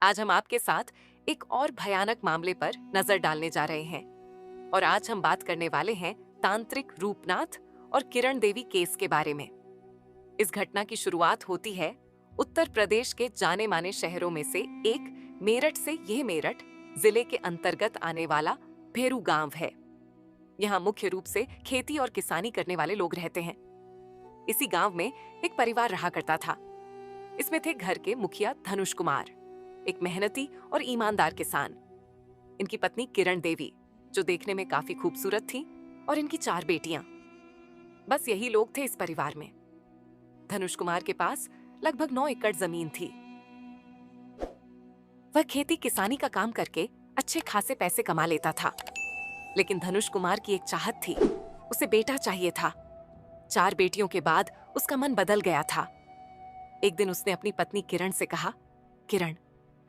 आज हम आपके साथ एक और भयानक मामले पर नजर डालने जा रहे हैं। और आज हम बात करने वाले हैं तांत्रिक रूपनाथ और किरण देवी केस के बारे में। इस घटना की शुरुआत होती है उत्तर प्रदेश के जाने माने शहरों में से एक मेरठ से। यह मेरठ जिले के अंतर्गत आने वाला भेरू गांव है। यहाँ मुख्य रूप से खेती और किसानी करने वाले लोग रहते हैं। इसी गांव में एक परिवार रहा करता था। इसमें थे घर के मुखिया धनुष कुमार, एक मेहनती और ईमानदार किसान, इनकी पत्नी किरण देवी जो देखने में काफी खूबसूरत थी, और इनकी 4 बेटियां। बस यही लोग थे इस परिवार में। धनुष कुमार के पास लगभग 9 एकड़ जमीन थी। वह खेती किसानी का काम करके अच्छे खासे पैसे कमा लेता था। लेकिन धनुष कुमार की एक चाहत थी, उसे बेटा चाहिए था। 4 बेटियों के बाद उसका मन बदल गया था। एक दिन उसने अपनी पत्नी किरण से कहा, किरण,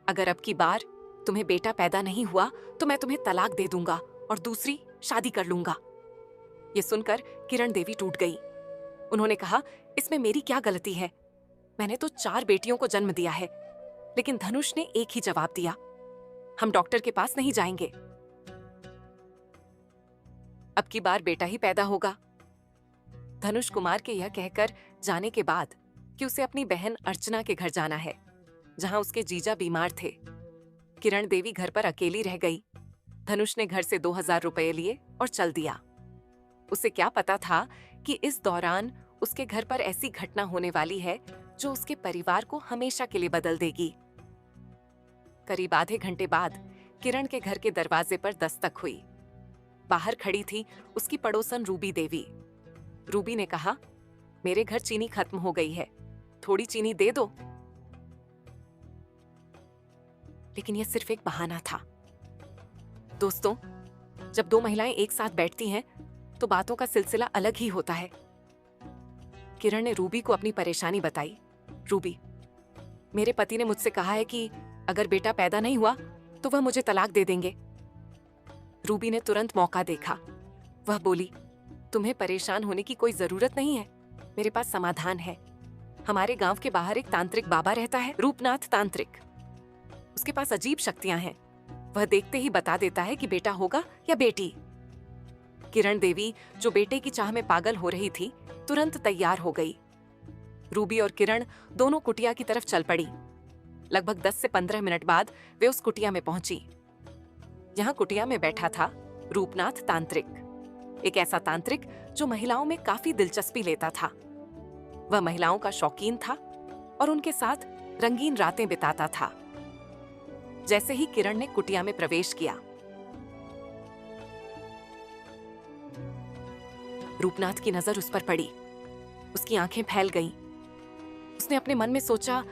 अगर अब की बार तुम्हें बेटा पैदा नहीं हुआ तो मैं तुम्हें तलाक दे दूंगा और दूसरी शादी कर लूंगा। ये सुनकर किरण देवी टूट गई। उन्होंने कहा, इसमें मेरी क्या गलती है? मैंने तो 4 बेटियों को जन्म दिया है। लेकिन धनुष ने एक ही जवाब दिया, हम डॉक्टर के पास नहीं जाएंगे। अब की बार बेटा ही पैदा होगा। धनुष कुमार के यह कहकर जाने के बाद कि उसे अपनी बहन अर्चना के घर जाना है, जहां उसके जीजा बीमार थे, किरण देवी घर पर अकेली रह गई। धनुष ने घर से 2000 रुपए लिए और चल दिया। उसे क्या पता था कि इस दौरान उसके घर पर ऐसी घटना होने वाली है जो उसके परिवार को हमेशा के लिए बदल देगी। करीब आधे घंटे बाद किरण के घर के दरवाजे पर दस्तक हुई। बाहर खड़ी थी उसकी पड़ोसन रूबी देवी। रूबी ने कहा, मेरे घर चीनी खत्म हो गई है, थोड़ी चीनी दे दो। लेकिन यह सिर्फ एक बहाना था। दोस्तों, जब 2 महिलाएं एक साथ बैठती हैं तो बातों का सिलसिला अलग ही होता है। किरण ने रूबी को अपनी परेशानी बताई। रूबी, मेरे पति ने मुझसे कहा है कि अगर बेटा पैदा नहीं हुआ तो वह मुझे तलाक दे देंगे। रूबी ने तुरंत मौका देखा। वह बोली, तुम्हें परेशान होने की कोई जरूरत नहीं है, मेरे पास समाधान है। हमारे गांव के बाहर एक तांत्रिक बाबा रहता है, रूपनाथ तांत्रिक। उसके पास अजीब शक्तियां हैं। वह देखते ही बता देता है कि बेटा होगा या बेटी। किरण देवी, जो बेटे की चाह में पागल हो रही थी, तुरंत तैयार हो गई। रूबी और किरण दोनों कुटिया की तरफ चल पड़ी। लगभग 10 से 15 मिनट बाद वे उस कुटिया में पहुंची। यहाँ कुटिया में बैठा था रूपनाथ तांत्रिक, एक ऐसा तांत्रिक जो महिलाओं में काफी दिलचस्पी लेता था। वह महिलाओं का शौकीन था और उनके साथ रंगीन रातें बिताता था। जैसे ही किरण ने कुटिया में प्रवेश किया, रूपनाथ की नजर उस पर पड़ी। उसकी आंखें फैल गईं। उसने अपने मन में सोचा,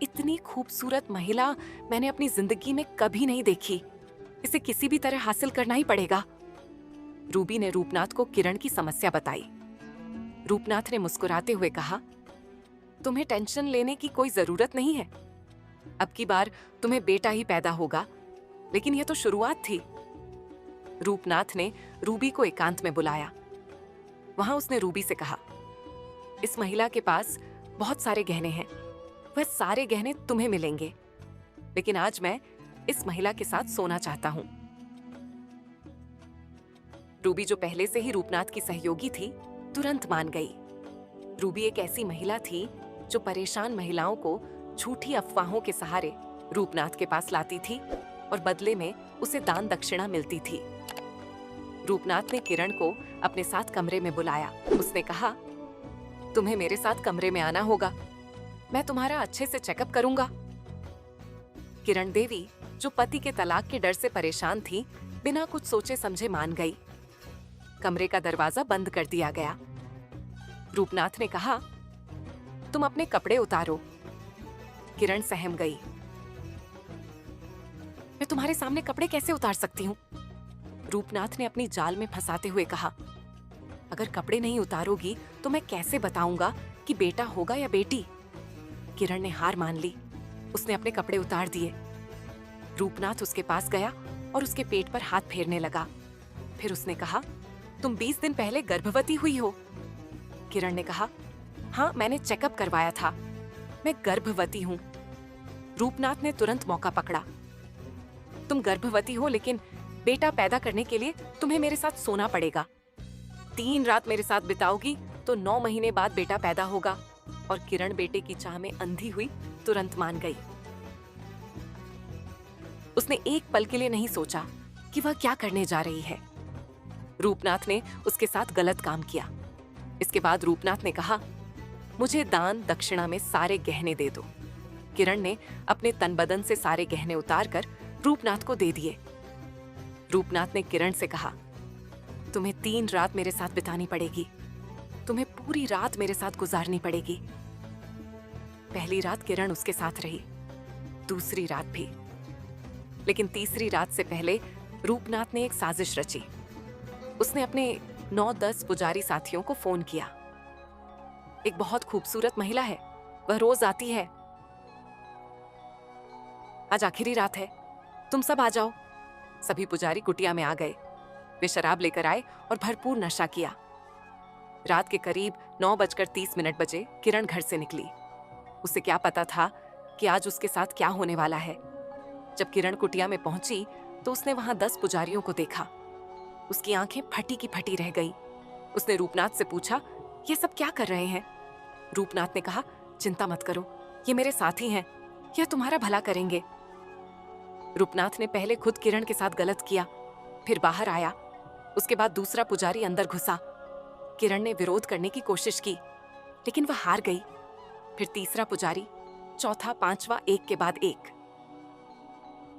इतनी खूबसूरत महिला मैंने अपनी जिंदगी में कभी नहीं देखी। इसे किसी भी तरह हासिल करना ही पड़ेगा। रूबी ने रूपनाथ को किरण की समस्या बताई। रूपनाथ ने मुस्कुराते हुए कहा, तुम्हें टेंशन लेने की कोई जरूरत नहीं है। अब की बार तुम्हें बेटा ही पैदा होगा। लेकिन यह तो शुरुआत थी। रूपनाथ ने रूबी को एकांत में बुलाया। वहां उसने रूबी से कहा, इस महिला के पास बहुत सारे गहने हैं। वह सारे गहने तुम्हें मिलेंगे। लेकिन आज मैं इस महिला के साथ सोना चाहता हूं। रूबी, जो पहले से ही रूपनाथ की सहयोगी थी, तुरंत मान गई। रूबी एक ऐसी महिला थी जो परेशान महिलाओं को झूठी अफवाहों के सहारे रूपनाथ के पास लाती थी और बदले में उसे दान दक्षिणा मिलती थी। रूपनाथ ने किरण को अपने साथ कमरे में बुलाया। उसने कहा, तुम्हें मेरे साथ कमरे में आना होगा। मैं तुम्हारा अच्छे से चेकअप करूंगा। किरण देवी, जो पति के तलाक के डर से परेशान थी, बिना कुछ सोचे समझे मान गई। कमरे का दरवाजा बंद कर दिया गया। रूपनाथ ने कहा, तुम अपने कपड़े उतारो। किरण सहम गई। मैं तुम्हारे सामने कपड़े कैसे उतार सकती हूँ? रूपनाथ ने अपनी जाल में फंसाते हुए कहा, अगर कपड़े नहीं उतारोगी तो मैं कैसे बताऊंगा कि बेटा होगा या बेटी? किरण ने हार मान ली। उसने अपने कपड़े उतार दिए। रूपनाथ उसके पास गया और उसके पेट पर हाथ फेरने लगा। फिर उसने कहा, तुम 20 दिन पहले गर्भवती हुई हो। किरण ने कहा, हाँ, मैंने चेकअप करवाया था, मैं गर्भवती हूँ। रूपनाथ ने तुरंत मौका पकड़ा। तुम गर्भवती हो, लेकिन बेटा पैदा करने के लिए तुम्हें मेरे साथ सोना पड़ेगा। 3 रात मेरे साथ बिताओगी तो 9 महीने बाद बेटा पैदा होगा। और किरण बेटे की चाह में अंधी हुई तुरंत मान गई। उसने एक पल के लिए नहीं सोचा कि वह क्या करने जा रही है। रूपनाथ ने उसके साथ गलत काम किया। इसके बाद रूपनाथ ने कहा, मुझे दान दक्षिणा में सारे गहने दे दो। किरण ने अपने तन बदन से सारे गहने उतारकर रूपनाथ को दे दिए। रूपनाथ ने किरण से कहा, तुम्हें 3 रात मेरे साथ बितानी पड़ेगी। तुम्हें पूरी रात मेरे साथ गुजारनी पड़ेगी। पहली रात किरण उसके साथ रही, दूसरी रात भी। लेकिन तीसरी रात से पहले रूपनाथ ने एक साजिश रची। उसने अपने 9-10 पुजारी साथियों को फोन किया। एक बहुत खूबसूरत महिला है, वह रोज आती है। आज आखिरी रात है, तुम सब आ जाओ। सभी पुजारी कुटिया में आ गए। वे शराब लेकर आए और भरपूर नशा किया। रात के करीब 9:30 बजे किरण घर से निकली। उसे क्या पता था कि आज उसके साथ क्या होने वाला है। जब किरण कुटिया में पहुंची तो उसने वहां 10 पुजारियों को देखा। उसकी आंखें फटी की फटी रह गईं। उसने रूपनाथ से पूछा, ये सब क्या कर रहे हैं? रूपनाथ ने कहा, चिंता मत करो, ये मेरे साथी हैं, यह तुम्हारा भला करेंगे। रूपनाथ ने पहले खुद किरण के साथ गलत किया, फिर बाहर आया। उसके बाद दूसरा पुजारी अंदर घुसा। किरण ने विरोध करने की कोशिश की, लेकिन वह हार गई। फिर तीसरा पुजारी, चौथा, पांचवा, एक के बाद एक।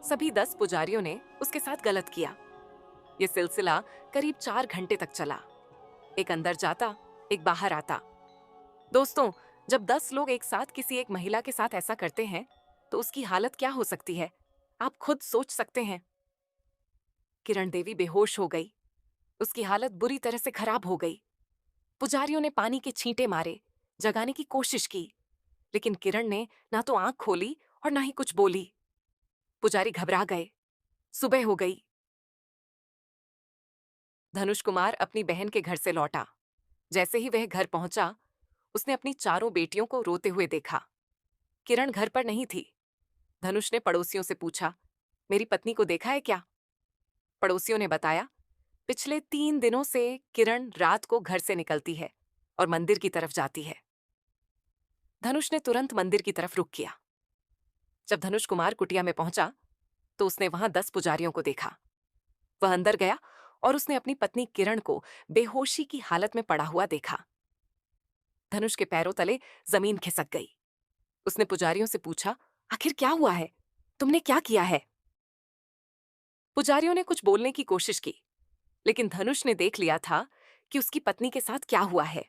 सभी 10 पुजारियों ने उसके साथ गलत किया। यह सिलसिला करीब 4 घंटे तक चला। एक अंदर जाता, एक बाहर आता। दोस्तों, जब 10 लोग एक साथ किसी एक महिला के साथ ऐसा करते हैं तो उसकी हालत क्या हो सकती है, आप खुद सोच सकते हैं। किरण देवी बेहोश हो गई। उसकी हालत बुरी तरह से खराब हो गई। पुजारियों ने पानी के छींटे मारे, जगाने की कोशिश की, लेकिन किरण ने ना तो आंख खोली और ना ही कुछ बोली। पुजारी घबरा गए। सुबह हो गई। धनुष कुमार अपनी बहन के घर से लौटा। जैसे ही वह घर पहुंचा, उसने अपनी चारों बेटियों को रोते हुए देखा। किरण घर पर नहीं थी। धनुष ने पड़ोसियों से पूछा, मेरी पत्नी को देखा है क्या? पड़ोसियों ने बताया, पिछले 3 दिनों से किरण रात को घर से निकलती है और मंदिर की तरफ जाती है। धनुष ने तुरंत मंदिर की तरफ रुख किया। जब धनुष कुमार कुटिया में पहुंचा तो उसने वहां 10 पुजारियों को देखा। वह अंदर गया और उसने अपनी पत्नी किरण को बेहोशी की हालत में पड़ा हुआ देखा। धनुष के पैरों तले जमीन खिसक गई। उसने पुजारियों से पूछा, आखिर क्या हुआ है? तुमने क्या किया है? पुजारियों ने कुछ बोलने की कोशिश की, लेकिन धनुष ने देख लिया था कि उसकी पत्नी के साथ क्या हुआ है।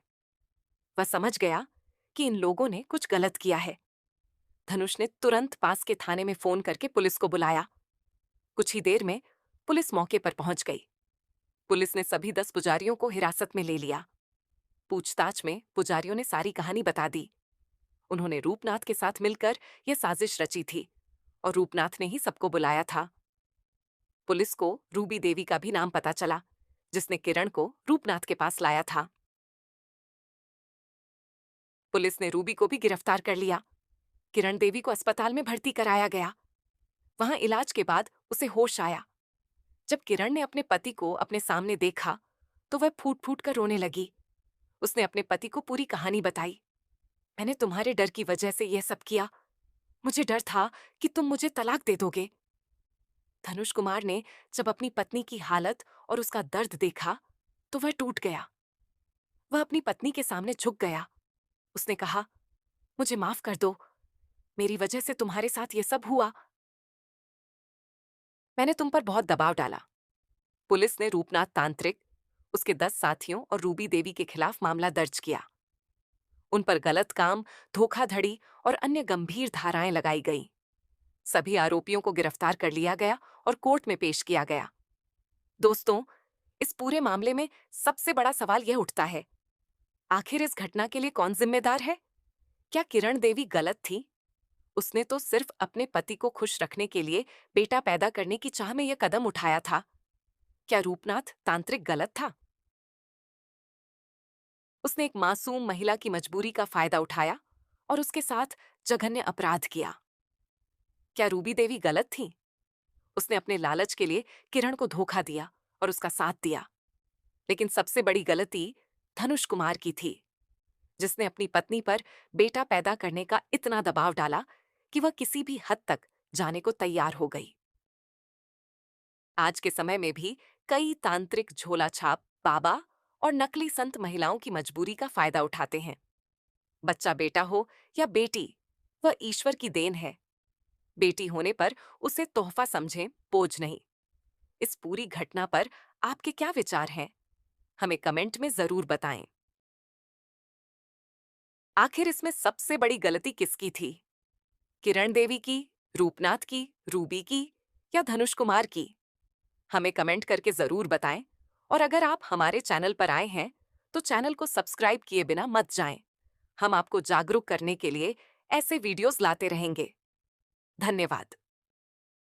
वह समझ गया कि इन लोगों ने कुछ गलत किया है। धनुष ने तुरंत पास के थाने में फोन करके पुलिस को बुलाया। कुछ ही देर में पुलिस मौके पर पहुंच गई। पुलिस ने सभी 10 पुजारियों को हिरासत में ले लिया। पूछताछ में पुजारियों ने सारी कहानी बता दी। उन्होंने रूपनाथ के साथ मिलकर यह साजिश रची थी और रूपनाथ ने ही सबको बुलाया था। पुलिस को रूबी देवी का भी नाम पता चला, जिसने किरण को रूपनाथ के पास लाया था। पुलिस ने रूबी को भी गिरफ्तार कर लिया। किरण देवी को अस्पताल में भर्ती कराया गया। वहां इलाज के बाद उसे होश आया। जब किरण ने अपने पति को अपने सामने देखा तो वह फूट फूट कर रोने लगी। उसने अपने पति को पूरी कहानी बताई। मैंने तुम्हारे डर की वजह से यह सब किया। मुझे डर था कि तुम मुझे तलाक दे दोगे। धनुष कुमार ने जब अपनी पत्नी की हालत और उसका दर्द देखा तो वह टूट गया। वह अपनी पत्नी के सामने झुक गया। उसने कहा, मुझे माफ कर दो, मेरी वजह से तुम्हारे साथ ये सब हुआ। मैंने तुम पर बहुत दबाव डाला। पुलिस ने रूपनाथ तांत्रिक, उसके 10 साथियों और रूबी देवी के खिलाफ मामला दर्ज किया। उन पर गलत काम, धोखाधड़ी और अन्य गंभीर धाराएं लगाई गईं। सभी आरोपियों को गिरफ्तार कर लिया गया और कोर्ट में पेश किया गया। दोस्तों, इस पूरे मामले में सबसे बड़ा सवाल यह उठता है, आखिर इस घटना के लिए कौन जिम्मेदार है? क्या किरण देवी गलत थी? उसने तो सिर्फ अपने पति को खुश रखने के लिए बेटा पैदा करने की चाह में यह कदम उठाया था। क्या रूपनाथ तांत्रिक गलत था? उसने एक मासूम महिला की मजबूरी का फायदा उठाया और उसके साथ जघन्य अपराध किया। क्या रूबी देवी गलत थी? उसने अपने लालच के लिए किरण को धोखा दिया और उसका साथ दिया। लेकिन सबसे बड़ी गलती धनुष कुमार की थी, जिसने अपनी पत्नी पर बेटा पैदा करने का इतना दबाव डाला कि वह किसी भी हद तक जाने को तैयार हो गई। आज के समय में भी कई तांत्रिक झोला छाप बाबा और नकली संत महिलाओं की मजबूरी का फायदा उठाते हैं। बच्चा बेटा हो या बेटी, वह ईश्वर की देन है। बेटी होने पर उसे तोहफा समझें, बोझ नहीं। इस पूरी घटना पर आपके क्या विचार हैं? हमें कमेंट में जरूर बताएं। आखिर इसमें सबसे बड़ी गलती किसकी थी? किरण देवी की, रूपनाथ की, रूबी की या धनुष कुमार की? हमें कमेंट करके जरूर बताएं। और अगर आप हमारे चैनल पर आए हैं तो चैनल को सब्सक्राइब किए बिना मत जाएं। हम आपको जागरूक करने के लिए ऐसे वीडियोस लाते रहेंगे। धन्यवाद।